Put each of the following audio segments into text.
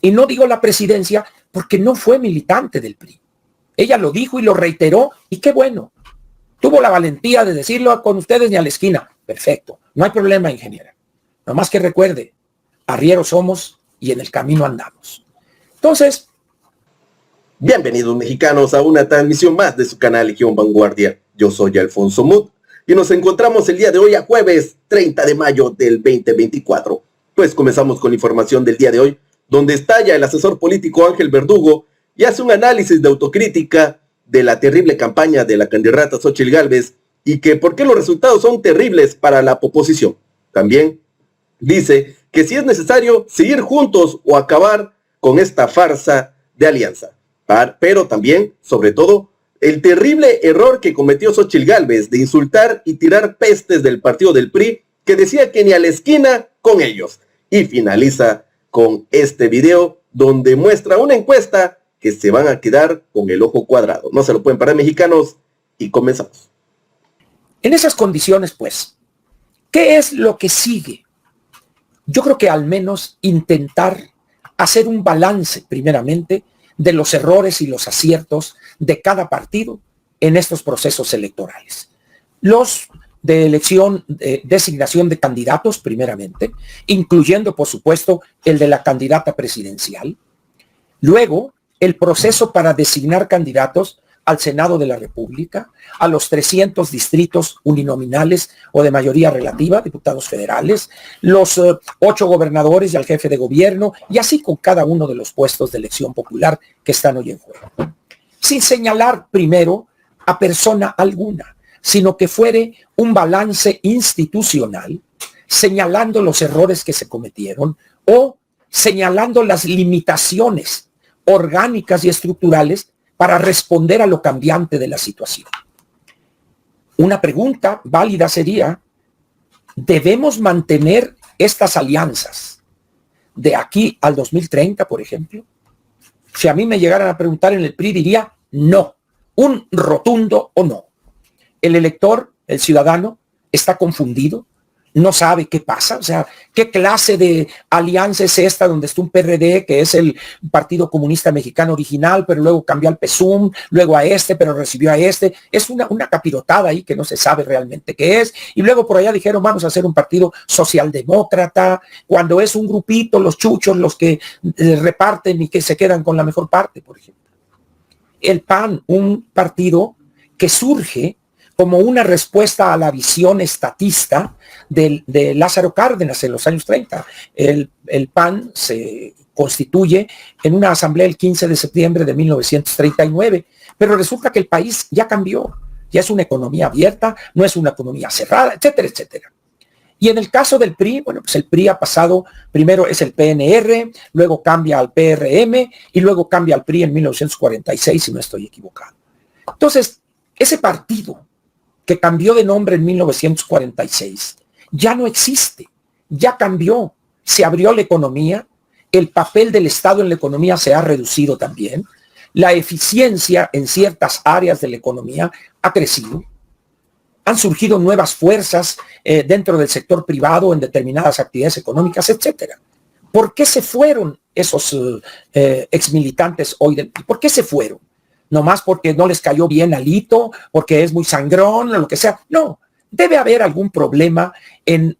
Y no digo la presidencia porque no fue militante del PRI. Ella lo dijo y lo reiteró, y qué bueno. Tuvo la valentía de decirlo con ustedes ni a la esquina. Perfecto, no hay problema, ingeniera. Nomás que recuerde, arrieros somos y en el camino andamos. Entonces, bienvenidos mexicanos a una transmisión más de su canal Legión Vanguardia. Yo soy Alfonso Muth y nos encontramos el día de hoy a jueves 30 de mayo del 2024. Pues comenzamos con la información del día de hoy, donde estalla el asesor político Ángel Verdugo y hace un análisis de autocrítica de la terrible campaña de la candidata Xóchitl Gálvez y que por qué los resultados son terribles para la oposición. También dice que si es necesario seguir juntos o acabar con esta farsa de alianza. Pero también, sobre todo, el terrible error que cometió Xóchitl Gálvez de insultar y tirar pestes del partido del PRI, que decía que ni a la esquina con ellos. Y finaliza con este video donde muestra una encuesta que se van a quedar con el ojo cuadrado. No se lo pueden parar, mexicanos, y comenzamos. En esas condiciones, pues, ¿qué es lo que sigue? Yo creo que al menos intentar hacer un balance, primeramente, de los errores y los aciertos de cada partido en estos procesos electorales. Los de elección, designación de candidatos, primeramente, incluyendo, por supuesto, el de la candidata presidencial. Luego, el proceso para designar candidatos al Senado de la República, a los 300 distritos uninominales o de mayoría relativa, diputados federales, los 8 gobernadores y al jefe de gobierno, y así con cada uno de los puestos de elección popular que están hoy en juego. Sin señalar primero a persona alguna, sino que fuere un balance institucional, señalando los errores que se cometieron o señalando las limitaciones orgánicas y estructurales para responder a lo cambiante de la situación. Una pregunta válida sería, ¿debemos mantener estas alianzas de aquí al 2030, por ejemplo? Si a mí me llegaran a preguntar en el PRI, diría no, un rotundo o no. El elector, el ciudadano, está confundido, no sabe qué pasa, o sea, qué clase de alianza es esta donde está un PRD, que es el Partido Comunista Mexicano original, pero luego cambió al PSUM, luego a este, pero recibió a este. Es una capirotada ahí que no se sabe realmente qué es. Y luego por allá dijeron, vamos a hacer un partido socialdemócrata, cuando es un grupito, los chuchos, los que reparten y que se quedan con la mejor parte, por ejemplo. El PAN, un partido que surge como una respuesta a la visión estatista de Lázaro Cárdenas en los años 30. El PAN se constituye en una asamblea el 15 de septiembre de 1939, pero resulta que el país ya cambió, ya es una economía abierta, no es una economía cerrada, etcétera, etcétera. Y en el caso del PRI, bueno, pues el PRI ha pasado, primero es el PNR, luego cambia al PRM y luego cambia al PRI en 1946, si no estoy equivocado. Entonces, ese partido que cambió de nombre en 1946, ya no existe, ya cambió, se abrió la economía, el papel del Estado en la economía se ha reducido también, la eficiencia en ciertas áreas de la economía ha crecido, han surgido nuevas fuerzas dentro del sector privado en determinadas actividades económicas, etcétera. ¿Por qué se fueron esos exmilitantes hoy? ¿Por qué se fueron? Nomás porque no les cayó bien Alito, porque es muy sangrón o lo que sea. No, debe haber algún problema en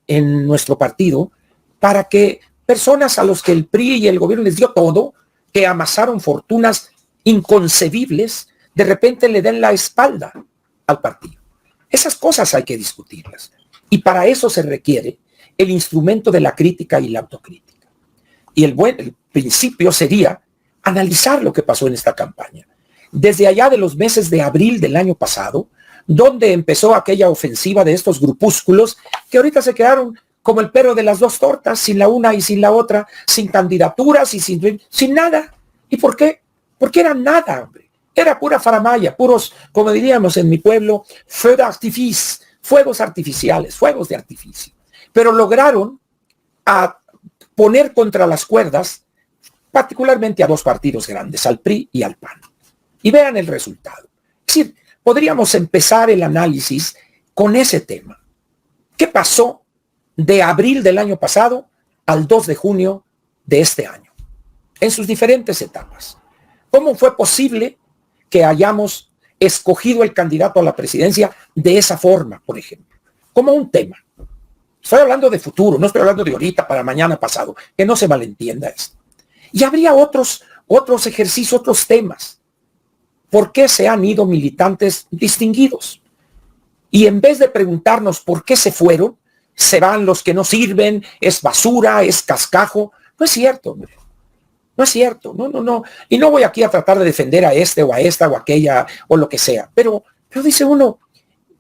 nuestro partido para que personas a los que el PRI y el gobierno les dio todo, que amasaron fortunas inconcebibles, de repente le den la espalda al partido. Esas cosas hay que discutirlas. Y para eso se requiere el instrumento de la crítica y la autocrítica. Y el principio sería analizar lo que pasó en esta campaña. Desde allá de los meses de abril del año pasado, donde empezó aquella ofensiva de estos grupúsculos que ahorita se quedaron como el perro de las dos tortas, sin la una y sin la otra, sin candidaturas y sin nada. ¿Y por qué? Porque era nada, hombre. Era pura faramaya, puros, como diríamos en mi pueblo, feux d'artifice, fuegos artificiales, fuegos de artificio. Pero lograron poner contra las cuerdas particularmente a dos partidos grandes, al PRI y al PAN. Y vean el resultado. Es decir, podríamos empezar el análisis con ese tema. ¿Qué pasó de abril del año pasado al 2 de junio de este año? en sus diferentes etapas. ¿Cómo fue posible que hayamos escogido el candidato a la presidencia de esa forma, por ejemplo? Como un tema. Estoy hablando de futuro, no estoy hablando de ahorita, para mañana, pasado. Que no se malentienda esto. Y habría otros ejercicios, otros temas. ¿Por qué se han ido militantes distinguidos? Y en vez de preguntarnos por qué se fueron, se van los que no sirven, es basura, es cascajo. No es cierto, hombre. No es cierto, no. Y no voy aquí a tratar de defender a este o a esta o aquella o lo que sea. Pero dice uno,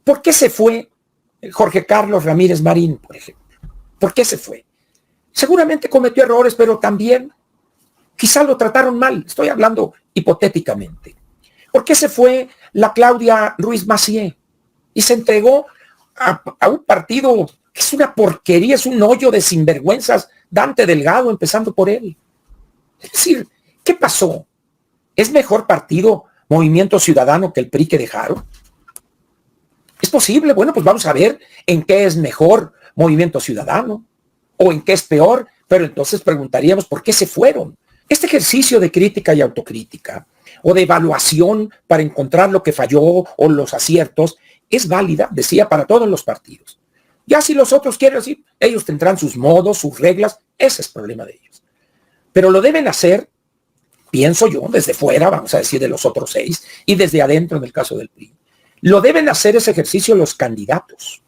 ¿por qué se fue Jorge Carlos Ramírez Marín, por ejemplo? ¿Por qué se fue? Seguramente cometió errores, pero también quizá lo trataron mal. Estoy hablando hipotéticamente. ¿Por qué se fue la Claudia Ruiz Massieu y se entregó a un partido que es una porquería, es un hoyo de sinvergüenzas, Dante Delgado, empezando por él? Es decir, ¿qué pasó? ¿Es mejor partido Movimiento Ciudadano que el PRI que dejaron? ¿Es posible? Bueno, pues vamos a ver en qué es mejor Movimiento Ciudadano o en qué es peor, pero entonces preguntaríamos por qué se fueron. Este ejercicio de crítica y autocrítica o de evaluación para encontrar lo que falló o los aciertos es válida, decía, para todos los partidos. Ya si los otros quieren decir, ellos tendrán sus modos, sus reglas, ese es el problema de ellos. Pero lo deben hacer, pienso yo, desde fuera, vamos a decir, de los otros 6, y desde adentro en el caso del PRI. Lo deben hacer ese ejercicio los candidatos.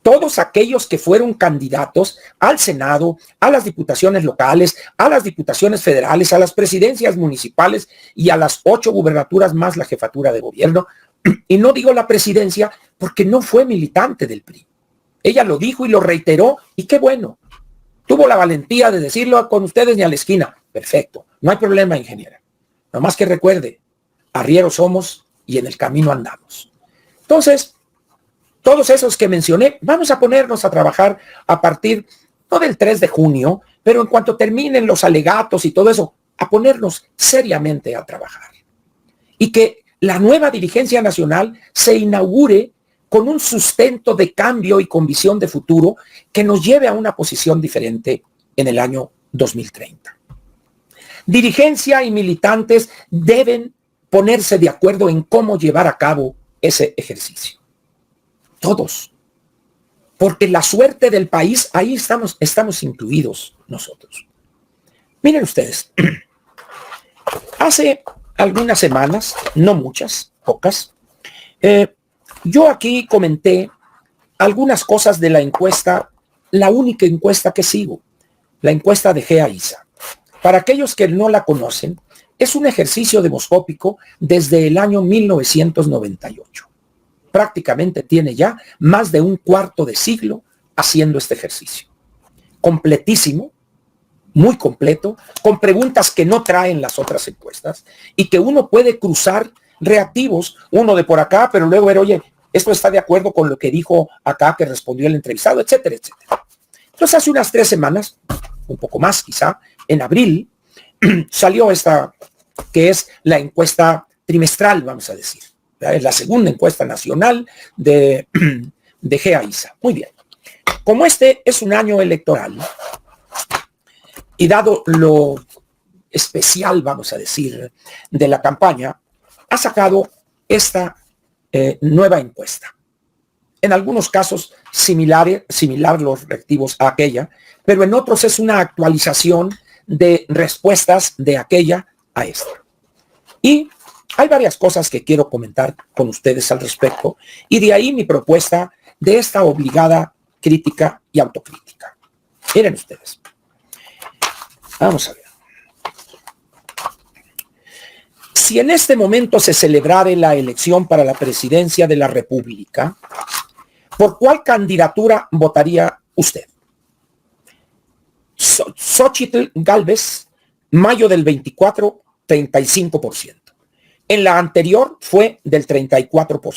Todos aquellos que fueron candidatos al Senado, a las diputaciones locales, a las diputaciones federales, a las presidencias municipales y a las 8 gubernaturas más la jefatura de gobierno. Y no digo la presidencia porque no fue militante del PRI. Ella lo dijo y lo reiteró, y qué bueno. Tuvo la valentía de decirlo con ustedes ni a la esquina. Perfecto, no hay problema, ingeniera. Nomás que recuerde, arrieros somos y en el camino andamos. Entonces, todos esos que mencioné, vamos a ponernos a trabajar a partir, no del 3 de junio, pero en cuanto terminen los alegatos y todo eso, a ponernos seriamente a trabajar. Y que la nueva dirigencia nacional se inaugure con un sustento de cambio y con visión de futuro que nos lleve a una posición diferente en el año 2030. Dirigencia y militantes deben ponerse de acuerdo en cómo llevar a cabo ese ejercicio. Todos. Porque la suerte del país, ahí estamos incluidos nosotros. Miren ustedes, hace algunas semanas, no muchas, pocas, yo aquí comenté algunas cosas de la encuesta, la única encuesta que sigo, la encuesta de GEA-ISA. Para aquellos que no la conocen, es un ejercicio demoscópico desde el año 1998. Prácticamente tiene ya más de un cuarto de siglo haciendo este ejercicio. Completísimo, muy completo, con preguntas que no traen las otras encuestas y que uno puede cruzar reactivos, uno de por acá, pero luego ver, oye, esto está de acuerdo con lo que dijo acá que respondió el entrevistado, etcétera, etcétera. Entonces, hace unas 3 semanas, un poco más quizá, en abril, salió esta, que es la encuesta trimestral, vamos a decir. Es la segunda encuesta nacional de GEA-ISA. Muy bien. Como este es un año electoral, y dado lo especial, vamos a decir, de la campaña, ha sacado esta nueva encuesta. En algunos casos similar los reactivos a aquella, pero en otros es una actualización de respuestas de aquella a esta. Y hay varias cosas que quiero comentar con ustedes al respecto, y de ahí mi propuesta de esta obligada crítica y autocrítica. Miren ustedes. Vamos a ver. Si en este momento se celebrara la elección para la presidencia de la República, ¿por cuál candidatura votaría usted? Xóchitl Gálvez, mayo del 24, 35%. En la anterior fue del 34%. O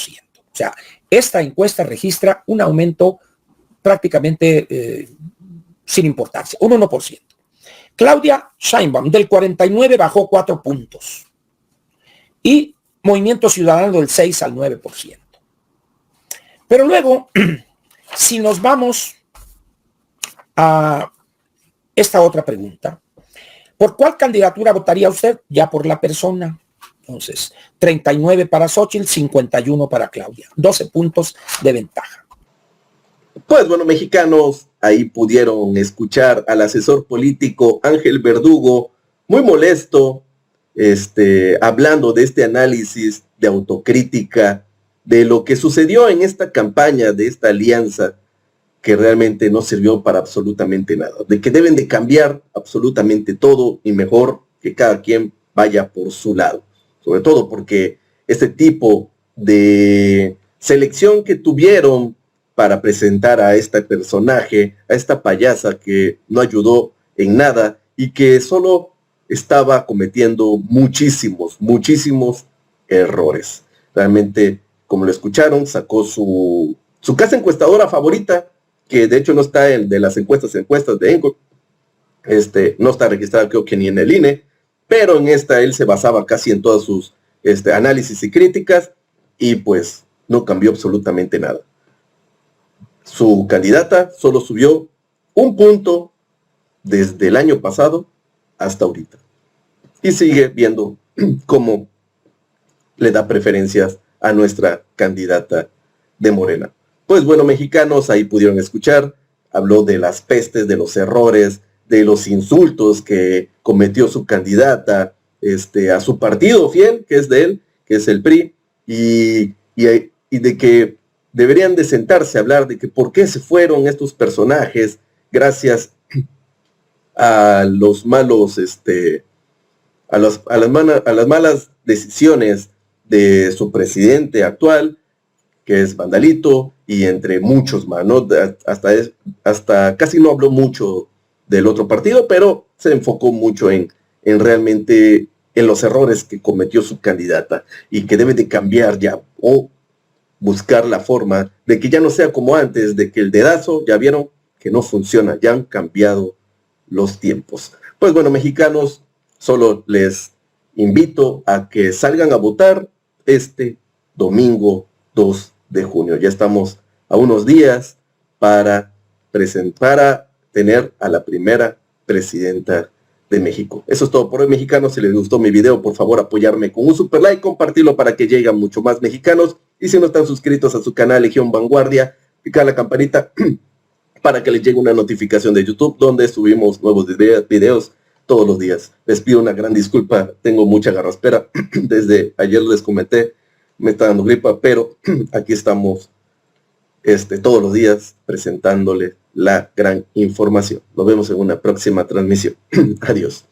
sea, esta encuesta registra un aumento prácticamente sin importancia, un 1%. Claudia Sheinbaum, del 49 bajó 4 puntos. Y Movimiento Ciudadano del 6 al 9%. Pero luego, si nos vamos a esta otra pregunta, ¿Por cuál candidatura votaría usted? Ya por la persona. Entonces, 39 para Xóchitl, 51 para Claudia. 12 puntos de ventaja. Pues bueno, mexicanos, ahí pudieron escuchar al asesor político Ángel Verdugo, muy molesto, hablando de este análisis de autocrítica, de lo que sucedió en esta campaña, de esta alianza, que realmente no sirvió para absolutamente nada, de que deben de cambiar absolutamente todo y mejor que cada quien vaya por su lado, sobre todo porque este tipo de selección que tuvieron para presentar a este personaje, a esta payasa que no ayudó en nada y que solo estaba cometiendo muchísimos errores. Realmente, como lo escucharon, sacó su casa encuestadora favorita, que de hecho no está de las encuestas de Enco, no está registrado creo que ni en el INE, pero en esta él se basaba casi en todos sus análisis y críticas, y pues no cambió absolutamente nada. Su candidata solo subió un punto desde el año pasado hasta ahorita, y sigue viendo cómo le da preferencias a nuestra candidata de Morena. Pues bueno, mexicanos, ahí pudieron escuchar, habló de las pestes, de los errores, de los insultos que cometió su candidata, a su partido fiel, que es de él, que es el PRI, y de que deberían de sentarse a hablar de que por qué se fueron estos personajes gracias a los malos, a las malas decisiones de su presidente actual, que es Vandalito, y entre muchos más, ¿no? Hasta casi no habló mucho del otro partido, pero se enfocó mucho en realmente en los errores que cometió su candidata y que debe de cambiar ya, o buscar la forma de que ya no sea como antes, de que el dedazo, ya vieron que no funciona, ya han cambiado los tiempos. Pues bueno, mexicanos, solo les invito a que salgan a votar este domingo 2 de junio. Ya estamos a unos días para tener a la primera presidenta de México. Eso es todo por hoy, mexicanos. Si les gustó mi video, por favor apoyarme con un super like, compartirlo para que lleguen mucho más mexicanos. Y si no están suscritos a su canal Legión Vanguardia, picar la campanita para que les llegue una notificación de YouTube donde subimos nuevos videos todos los días. Les pido una gran disculpa, tengo mucha garraspera. Desde ayer les comenté, me está dando gripa, pero aquí estamos todos los días presentándole la gran información. Nos vemos en una próxima transmisión. Adiós.